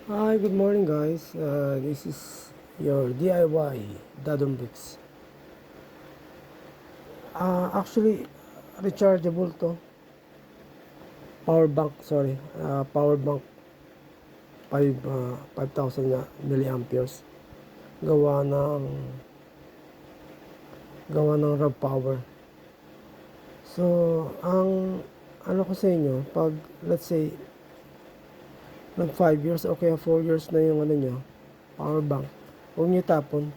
Hi, good morning guys. This is your DIY Dadon Bricks. Actually, rechargeable to. Power bank, sorry. Power bank 5,000 nga milliamperes. Gawa ng raw power. So, ang ano ko sa inyo, pag let's say nag 5 years o kaya 4 years na yung ano nyo, power bank, huwag nyo tapon.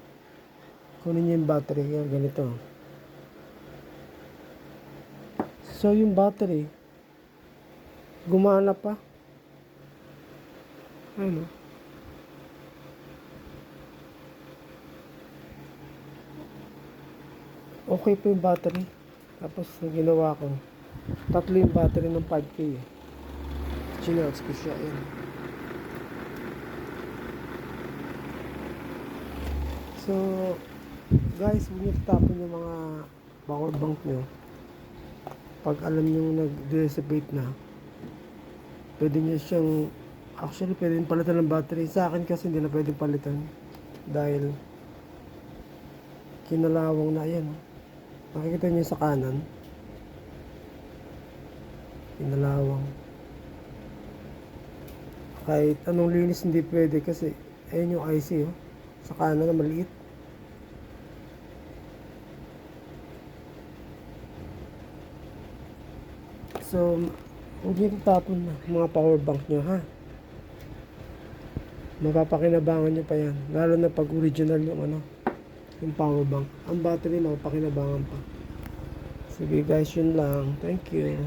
Kunin nyo yung battery, yan, ganito. So, yung battery, gumana pa. Ano? Okay pa yung battery. Tapos, ginawa ko, tatlo yung battery ng 5K eh. Chinox ko siya, yan. So, guys, huwag nyo tapon yung mga power bank nyo. Pag alam nyo nag-dissipate na, pwede nyo siyang, actually pwede nyo palitan ng battery. Sa akin kasi hindi na pwede palitan. Dahil, kinalawang na yan. Nakikita nyo sa kanan. Kinalawang. Kahit anong linis hindi pwede kasi, ayun yung IC oh. Sa kanan na maliit. So, huwag nyo tatapon na mga power bank nyo ha. Mapapakinabangan nyo pa yan. Lalo na pag original yung ano, yung power bank. Ang battery mapapakinabangan pa. Sige guys, yun lang. Thank you.